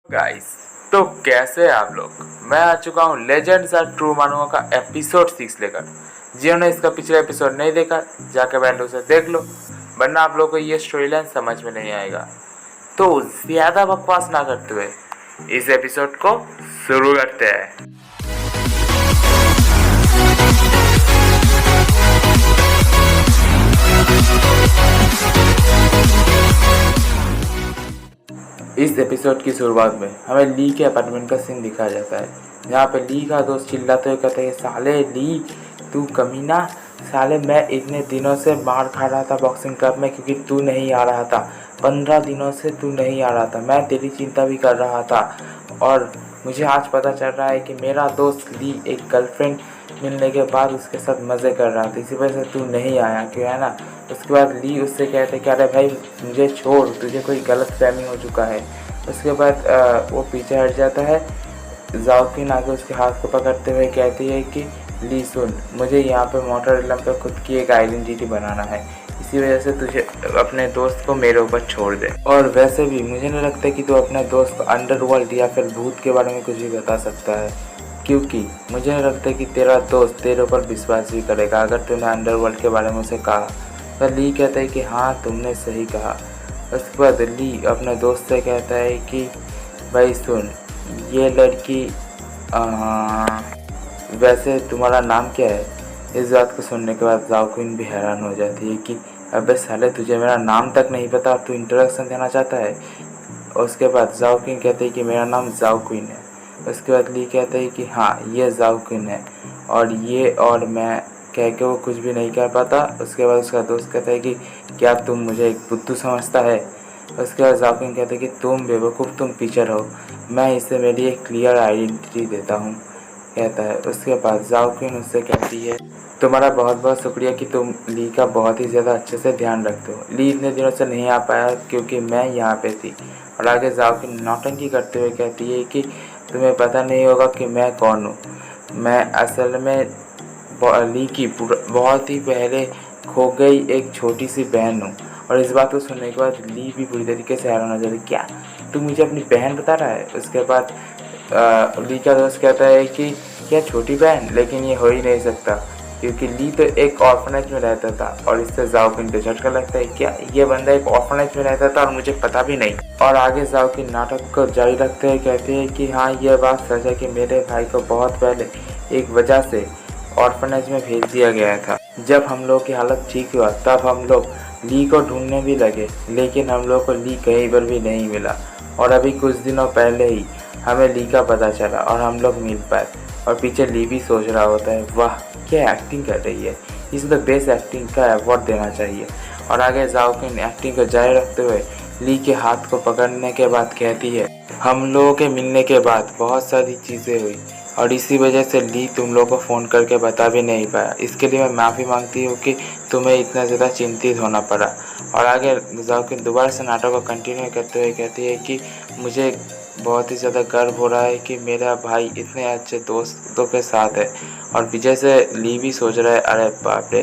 Guys, तो कैसे हैं आप लोग। मैं आ चुका हूँ लेजेंड्स आर ट्रू मानुओं का एपिसोड 6 लेकर। जिन्होंने इसका पिछला एपिसोड नहीं देखा जाके बैठ उसे देख लो, वरना आप लोग को ये स्टोरी लाइन समझ में नहीं आएगा। तो ज़्यादा बकवास ना करते हुए इस एपिसोड को शुरू करते हैं। इस एपिसोड की शुरुआत में हमें ली के अपार्टमेंट का सीन दिखाया जाता है, जहाँ पे ली का दोस्त चिल्लाते हुए कहते हैं, साले ली तू कमीना, साले मैं इतने दिनों से मार खा रहा था बॉक्सिंग क्लब में क्योंकि तू नहीं आ रहा था। 15 दिनों से तू नहीं आ रहा था, मैं तेरी चिंता भी कर रहा था और मुझे आज पता चल रहा है कि मेरा दोस्त ली एक गर्लफ्रेंड मिलने के बाद उसके साथ मज़े कर रहा था, इसी वजह से तू नहीं आया, क्यों है ना। उसके बाद ली उससे कहते कि अरे भाई मुझे छोड़, तुझे कोई गलत फहमी हो चुका है। उसके बाद वो पीछे हट जाता है। जाओकिन आके उसके हाथ को पकड़ते हुए कहती है कि ली सुन, मुझे यहाँ पे मोटरलम पे खुद की एक आइडेंटिटी बनाना है, इसी वजह से तुझे अपने दोस्त को मेरे ऊपर छोड़ दे। और वैसे भी मुझे नहीं लगता कि तू अपने दोस्त अंडरवर्ल्ड या फिर भूत के बारे में कुछ भी बता सकता है, क्योंकि मुझे नहीं लगता कि तेरा दोस्त तेरे ऊपर विश्वास भी करेगा अगर तूने अंडरवर्ल्ड के बारे में उसे कहा। तो ली कहता है कि हाँ तुमने सही कहा। उसके बाद ली अपने दोस्त से कहता है कि भाई सुन, ये लड़की वैसे तुम्हारा नाम क्या है। इस बात को सुनने के बाद जाओक्विन भी हैरान हो जाती है कि अबे साले तुझे मेरा नाम तक नहीं पता और तू इंट्रोडक्शन देना चाहता है। उसके बाद जाओक्विन कहते हैं कि मेरा नाम जाओक्विन है। उसके बाद ली कहते हैं कि हाँ ये जाओक्विन है और ये और मैं कह के वो कुछ भी नहीं कह पाता। उसके बाद उसका दोस्त कहता है कि क्या तुम मुझे एक बुद्धू समझता है। उसके बाद जाओक्विन कहते हैं कि तुम बेवकूफ़, तुम पीछर हो, मैं इसे मेरी एक क्लियर आइडेंटिटी देता हूँ, कहता है। उसके बाद जाओक्विन उससे कहती है तुम्हारा बहुत बहुत शुक्रिया कि तुम ली का बहुत ही ज़्यादा अच्छे से ध्यान रखते हो। ली इतने दिनों से नहीं आ पाया क्योंकि मैं यहाँ पे थी। और आगे जाओक्विन नौटंकी करते हुए कहती है कि तुम्हें पता नहीं होगा कि मैं कौन हूँ। मैं असल में ली की बहुत ही पहले खो गई एक छोटी सी बहन हूँ। और इस बात को सुनने के बाद ली भी पूरी तरीके से हैरान हो जाती, क्या तू मुझे अपनी बहन बता रहा है। उसके बाद ली का दोस्त कहता है कि क्या छोटी बहन, लेकिन ये हो ही नहीं सकता क्योंकि ली तो एक ऑर्फनेज में रहता था। और इससे जाओक्विन को झटका लगता है, क्या ये बंदा एक ऑर्फनेज में रहता था और मुझे पता भी नहीं। और आगे जाओक्विन नाटक को जारी रखते हुए कहते हैं कि हाँ यह बात सच है कि मेरे भाई को बहुत पहले एक वजह से ऑर्फनेज में भेज दिया गया था। जब हम लोग की हालत ठीक हुआ तब हम लोग ली को ढूंढने भी लगे, लेकिन हम लोग को ली कहीं पर भी नहीं मिला। और अभी कुछ दिनों पहले ही हमें ली का पता चला और हम लोग मिल पाए। और पीछे ली भी सोच रहा होता है, वाह क्या एक्टिंग कर रही है, इसे तो बेस्ट एक्टिंग का अवार्ड देना चाहिए। और आगे जाओक्विन एक्टिंग को जारी रखते हुए ली के हाथ को पकड़ने के बाद कहती है, हम लोगों के मिलने के बाद बहुत सारी चीज़ें हुई और इसी वजह से ली तुम लोगों को फ़ोन करके बता भी नहीं पाया। इसके लिए मैं माफ़ी मांगती हूँ कि तुम्हें इतना ज़्यादा चिंतित होना पड़ा। और आगे जाओक्विन दोबारा से नाटक को कंटिन्यू करते हुए कहती है कि मुझे बहुत ही ज़्यादा गर्व हो रहा है कि मेरा भाई इतने अच्छे दोस्तों के साथ है। और विजय से ली भी सोच रहा है, अरे बाप रे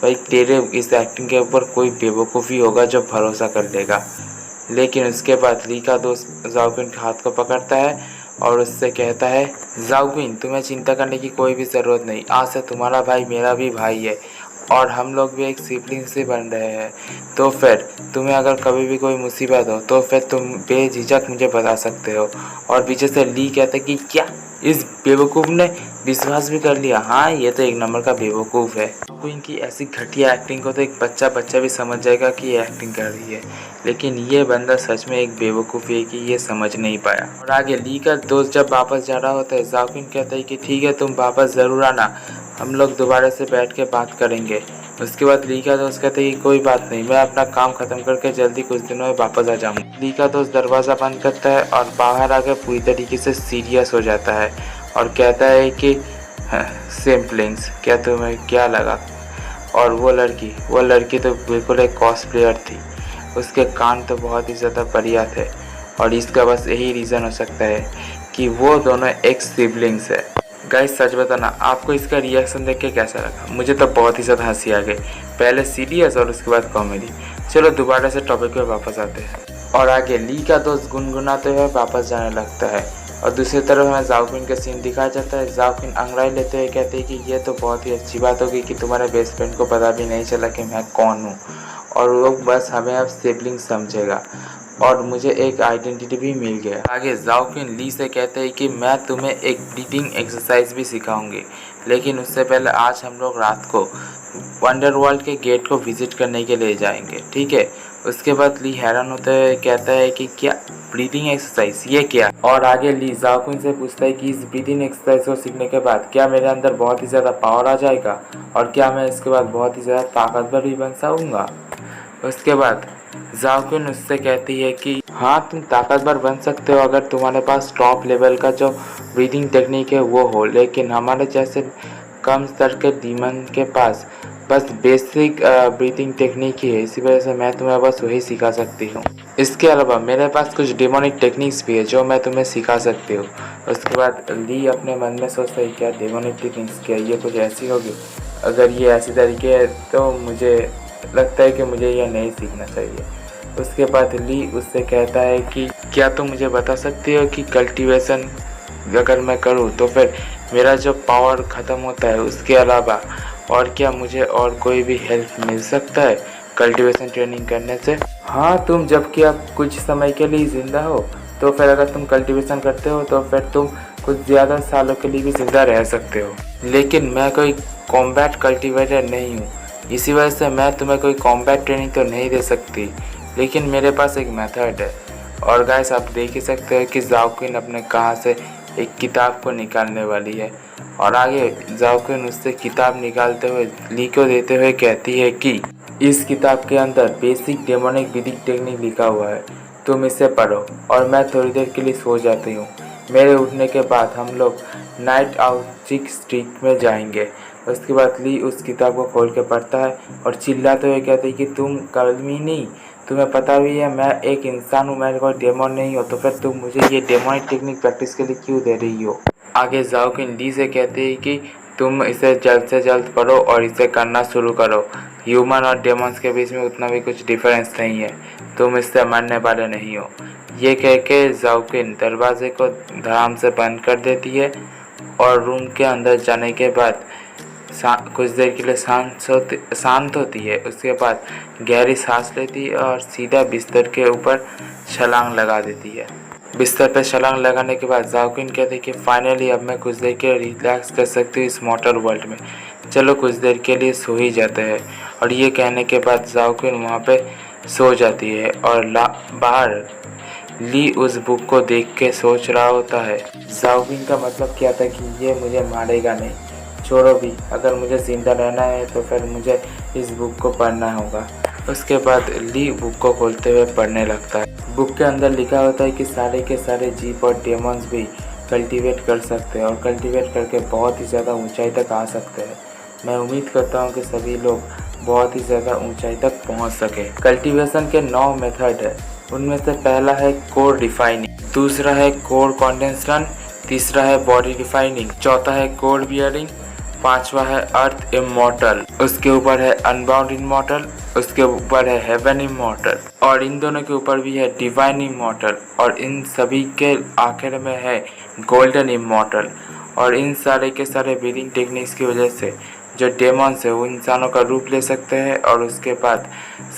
भाई तेरे इस एक्टिंग के ऊपर कोई बेवकूफ़ी होगा जो भरोसा कर लेगा। लेकिन उसके बाद ली का दोस्त जाओक्विन के हाथ को पकड़ता है और उससे कहता है, जाओक्विन तुम्हें चिंता करने की कोई भी ज़रूरत नहीं, आज से तुम्हारा भाई मेरा भी भाई है और हम लोग भी एक सिबलिंग से बन रहे हैं। तो फिर तुम्हें अगर कभी भी कोई मुसीबत हो तो फिर तुम बेझिझक मुझे बता सकते हो। और पीछे से ली कहते कि क्या इस बेवकूफ़ ने विश्वास भी कर लिया, हाँ ये तो एक नंबर का बेवकूफ़ है। तो इनकी ऐसी घटिया एक्टिंग को तो एक बच्चा भी समझ जाएगा कि ये एक्टिंग कर रही है, लेकिन ये बंदा सच में एक बेवकूफ़ है कि ये समझ नहीं पाया। और आगे ली का दोस्त जब वापस जा रहा होता है, जाओक्विन कहता है कि ठीक है तुम वापस ज़रूर आना, हम लोग दोबारा से बैठ के बात करेंगे। उसके बाद ली का दोस्त कहते हैं कि कोई बात नहीं, मैं अपना काम ख़त्म करके जल्दी कुछ दिनों में वापस आ जाऊँगा। ली का दोस्त दरवाज़ा बंद करता है और बाहर आकर पूरी तरीके से सीरियस हो जाता है और कहता है कि सिम्पलिंग्स क्या तुम्हें क्या लगा। और वो लड़की तो बिल्कुल एक कॉस्प्लेयर थी, उसके कान तो बहुत ही ज़्यादा बढ़िया थे और इसका बस यही रीज़न हो सकता है कि वो दोनों एक सिबलिंग्स है। गाइस सच बताना, आपको इसका रिएक्शन देख के कैसा लगा? मुझे तो बहुत ही ज़्यादा हंसी आ गई, पहले सीरियस और उसके बाद कॉमेडी। चलो दोबारा से टॉपिक पे वापस आते हैं। और आगे ली का दोस्त गुनगुनाते हुए वापस जाने लगता है और दूसरी तरफ हमें जाओक्विन का सीन दिखाया जाता है। जाओक्विन अंगड़ाई लेते हुए कहते हैं कि ये तो बहुत ही अच्छी बात होगी कि तुम्हारे बेस्ट फ्रेंड को पता भी नहीं चला कि मैं कौन हूँ और वो बस हमें अब सिबलिंग समझेगा और मुझे एक आइडेंटिटी भी मिल गया। आगे जाओक्विन ली से कहते हैं कि मैं तुम्हें एक ब्रीथिंग एक्सरसाइज भी सिखाऊंगी, लेकिन उससे पहले आज हम लोग रात को वंडरवर्ल्ड के गेट को विजिट करने के लिए जाएंगे, ठीक है? उसके बाद ली हैरान होते हुए कहता है कि क्या ब्रीदिंग एक्सरसाइज, ये क्या? और आगे ली जाओक्विन से पूछता है कि इस ब्रीदिंग एक्सरसाइज को सीखने के बाद क्या मेरे अंदर बहुत ही ज़्यादा पावर आ जाएगा और क्या मैं इसके बाद बहुत ही ज़्यादा ताकतवर भी बन सकूँगा? उसके बाद जाओक्विन उससे कहती है कि हाँ, तुम ताकतवर बन सकते हो अगर तुम्हारे पास टॉप लेवल का जो ब्रीदिंग टेक्निक है वो हो, लेकिन हमारे जैसे कम स्तर के डीमन के पास बस बेसिक ब्रीथिंग टेक्निक ही है, इसी वजह से मैं तुम्हें बस वही सिखा सकती हूँ। इसके अलावा मेरे पास कुछ डेमोनिक टेक्निक्स भी है जो मैं तुम्हें सिखा सकती हूँ। उसके बाद ली अपने मन में सोचता है क्या डेमोनिक टेक्निक्स, क्या ये कुछ ऐसी होगी? अगर ये ऐसी तरीके है तो मुझे लगता है कि मुझे यह नहीं सीखना चाहिए। उसके बाद ली उससे कहता है कि क्या तुम मुझे बता सकती हो कि कल्टीवेशन अगर मैं करूँ तो फिर मेरा जो पावर ख़त्म होता है उसके अलावा और क्या मुझे और कोई भी हेल्प मिल सकता है कल्टीवेशन ट्रेनिंग करने से? हाँ, तुम जबकि अब कुछ समय के लिए ज़िंदा हो तो फिर अगर तुम कल्टीवेशन करते हो तो फिर तुम कुछ ज़्यादा सालों के लिए भी ज़िंदा रह सकते हो, लेकिन मैं कोई कॉम्बैट कल्टीवेटर नहीं हूँ, इसी वजह से मैं तुम्हें कोई कॉम्बैट ट्रेनिंग तो नहीं दे सकती, लेकिन मेरे पास एक मेथड है। और गाइस आप देख ही सकते हो कि जाओक्विन अपने कहाँ से एक किताब को निकालने वाली है और आगे जाओक्विन उससे किताब निकालते हुए ली को देते हुए कहती है कि इस किताब के अंदर बेसिक डेमोनिक ब्रीदिंग टेक्निक लिखा हुआ है, तुम इसे पढ़ो। और मैं थोड़ी देर के लिए सो जाती हूँ। मेरे उठने के बाद हम लोग नाइट आउट स्ट्रीट में जाएंगे। उसके बाद ली उस किताब को खोल के पढ़ता है और चिल्लाते हुए कहते हैं कि तुम कलमी नहीं, तुम्हें पता भी है मैं एक इंसान हूँ, मैं कोई डेमन नहीं हो, तो फिर तुम मुझे ये डेमोनिक टेक्निक प्रैक्टिस के लिए क्यों दे रही हो? आगे जाओक्विन ली से कहते हैं कि तुम इसे जल्द से जल्द पढ़ो और इसे करना शुरू करो। ह्यूमन और डेमन्स के बीच में उतना भी कुछ डिफरेंस नहीं है, तुम इससे मरने वाले नहीं हो। ये कह के जाओक्विन दरवाजे को धड़ाम से बंद कर देती है और रूम के अंदर जाने के बाद कुछ देर के लिए शांत होती है। उसके बाद गहरी सांस लेती है और सीधा बिस्तर के ऊपर छलांग लगा देती है। बिस्तर पर छलांग लगाने के बाद जाओक्विन कहते हैं कि फाइनली अब मैं कुछ देर के लिए रिलैक्स कर सकती हूँ इस मॉडर्न वर्ल्ड में, चलो कुछ देर के लिए सो ही जाते हैं। और ये कहने के बाद जाओक्विन वहाँ पे सो जाती है और बाहर ली उस बुक को देख के सोच रहा होता है। जाओक्विन का मतलब क्या था कि ये मुझे मारेगा नहीं, छोड़ो भी, अगर मुझे ज़िंदा रहना है तो फिर मुझे इस बुक को पढ़ना होगा। उसके बाद ली बुक को खोलते हुए पढ़ने लगता है। बुक के अंदर लिखा होता है कि सारे के सारे जीप और डेमन्स भी कल्टीवेट कर सकते हैं और कल्टीवेट करके बहुत ही ज़्यादा ऊंचाई तक आ सकते हैं। मैं उम्मीद करता हूँ कि सभी लोग बहुत ही ज़्यादा ऊंचाई तक पहुँच सके। कल्टीवेशन के 9 मेथड है, उनमें से पहला है कोर डिफाइनिंग, दूसरा है कोर कॉन्डेंसन, तीसरा है बॉडी डिफाइनिंग, चौथा है कोर बियरिंग, पांचवा है अर्थ इमॉर्टल, उसके ऊपर है अनबाउंड इमॉर्टल, उसके ऊपर है हेवन इमॉर्टल और इन दोनों के ऊपर भी है डिवाइन इमॉर्टल और इन सभी के आखिर में है गोल्डन इमॉर्टल। और इन सारे के सारे ब्रीदिंग टेक्निक्स की वजह से जो डेमॉन्स है वो इंसानों का रूप ले सकते हैं और उसके बाद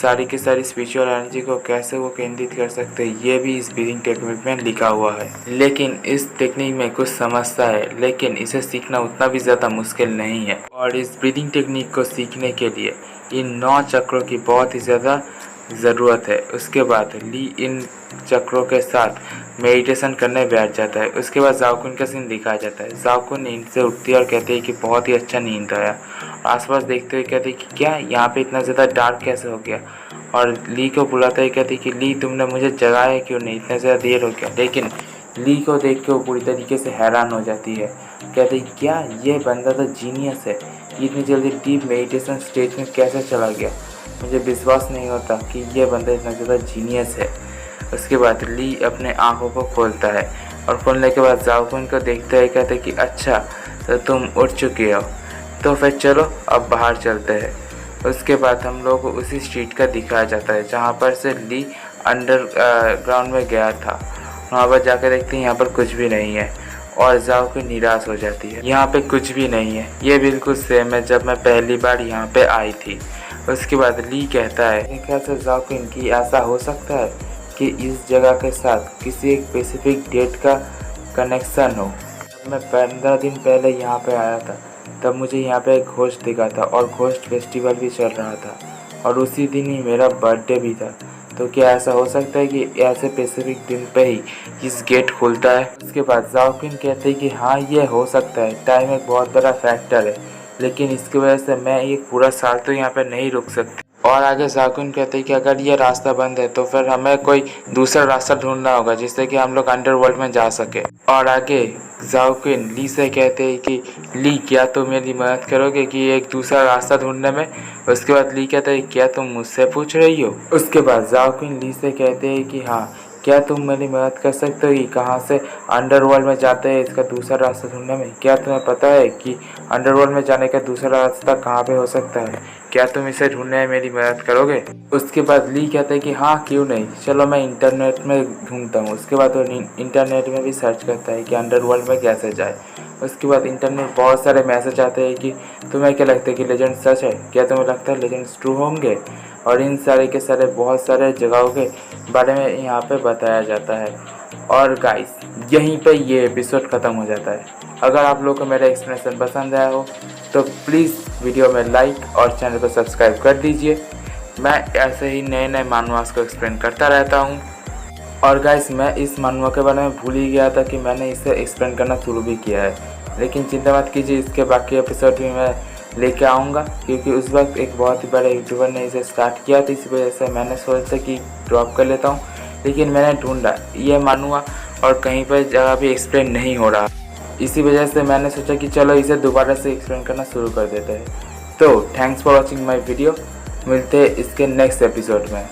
सारी की सारी स्पिरिचुअल एनर्जी को कैसे वो केंद्रित कर सकते हैं ये भी इस ब्रीदिंग टेक्निक में लिखा हुआ है। लेकिन इस टेक्निक में कुछ समस्या है, लेकिन इसे सीखना उतना भी ज़्यादा मुश्किल नहीं है। और इस ब्रीदिंग टेक्निक को सीखने के लिए इन 9 चक्रों की बहुत ही ज़्यादा ज़रूरत है। उसके बाद ली इन चक्रों के साथ मेडिटेशन करने बैठ जाता है। उसके बाद जाओक्विन का सीन दिखाया जाता है। जाओक्विन नींद से उठती है और कहती है कि बहुत ही अच्छा नींद आया। आसपास देखते हुए कहती है कि क्या यहाँ पे इतना ज़्यादा डार्क कैसे हो गया, और ली को बुलाता है। कहती है कि ली तुमने मुझे जगाया क्यों नहीं, इतना ज़्यादा देर हो गया। लेकिन ली को देख के वो पूरी तरीके से हैरान हो जाती है। कहती है क्या ये बंदा तो जीनियस है, इतनी जल्दी डीप मेडिटेशन स्टेज में कैसे चला गया, मुझे विश्वास नहीं होता कि ये बंदा इतना ज़्यादा जीनियस है। उसके बाद ली अपने आंखों को खोलता है और खोलने के बाद जाओक्विन को देखता है। कहते हैं कि अच्छा तो तुम उठ चुके हो, तो फिर चलो अब बाहर चलते हैं। उसके बाद हम लोग को उसी स्ट्रीट का दिखाया जाता है जहाँ पर से ली अंडर ग्राउंड में गया था। वहाँ पर जाकर देखते हैं यहाँ पर कुछ भी नहीं है और जाओ को निराश हो जाती है। यहाँ पे कुछ भी नहीं है, ये बिल्कुल सेम है जब मैं पहली बार यहाँ पे आई थी। उसके बाद ली कहता है मेरे ख्याल से जाओ को इनकी ऐसा हो सकता है कि इस जगह के साथ किसी एक स्पेसिफिक डेट का कनेक्शन हो। जब मैं 15 दिन पहले यहाँ पे आया था तब मुझे यहाँ पे एक घोस्ट दिखा था और घोस्ट फेस्टिवल भी चल रहा था और उसी दिन ही मेरा बर्थडे भी था। तो क्या ऐसा हो सकता है कि ऐसे स्पेसिफिक दिन पे ही इस गेट खुलता है? उसके बाद जाओकिन कहते हैं कि हाँ ये हो सकता है, टाइम एक बहुत बड़ा फैक्टर है, लेकिन इसकी वजह से मैं एक पूरा साल तो यहाँ पे नहीं रुक सकती। और आगे जाकुन कहते हैं कि अगर ये रास्ता बंद है तो फिर हमें कोई दूसरा रास्ता ढूंढना होगा जिससे कि हम लोग अंडरवर्ल्ड में जा सके। और आगे जाकुन ली से कहते हैं कि ली क्या तुम मेरी मदद करोगे कि एक दूसरा रास्ता ढूंढने में? उसके बाद ली कहते हैं क्या तुम मुझसे पूछ रही हो? उसके बाद जाकुन ली से कहते हैं कि हाँ क्या तुम मेरी मदद कर सकते हो कि कहाँ से अंडरवर्ल्ड में जाते हैं इसका दूसरा रास्ता ढूंढने में? क्या तुम्हें पता है कि अंडरवर्ल्ड में जाने का दूसरा रास्ता कहाँ पे हो सकता है? क्या तुम इसे ढूंढने में मेरी मदद करोगे? उसके बाद ली कहते हैं कि हाँ क्यों नहीं, चलो मैं इंटरनेट में ढूंढता हूँ। उसके बाद वो इंटरनेट में भी सर्च करता है कि अंडरवर्ल्ड में कैसे जाए। उसके बाद इंटरनेट बहुत सारे मैसेज आते हैं कि तुम्हें क्या लगता है कि लेजेंड सच है? क्या तुम्हें लगता है लेजेंड्स ट्रू होंगे? और इन सारे के सारे बहुत सारे जगहों के बारे में यहाँ पे बताया जाता है। और गाइस यहीं पे ये एपिसोड ख़त्म हो जाता है। अगर आप लोगों को मेरा एक्सप्लेनेशन पसंद आया हो तो प्लीज़ वीडियो में लाइक और चैनल को सब्सक्राइब कर दीजिए। मैं ऐसे ही नए नए मानवास को एक्सप्लेन करता रहता हूँ। और गाइस मैं इस मानवा के बारे में भूल ही गया था कि मैंने इसे एक्सप्लेन करना शुरू भी किया है, लेकिन चिंता मत कीजिए, इसके बाकी एपिसोड भी मैं लेके आऊँगा क्योंकि उस वक्त एक बहुत ही बड़े यूट्यूबर ने इसे स्टार्ट किया था। इसी वजह से मैंने सोचा कि ड्रॉप कर लेता हूँ, लेकिन मैंने ढूंढा ये मानवा और कहीं पर जगह भी एक्सप्लेन नहीं हो रहा। इसी वजह से मैंने सोचा कि चलो इसे दोबारा से एक्सप्लेन करना शुरू कर देते हैं। तो thanks for watching my video, मिलते हैं इसके नेक्स्ट एपिसोड में।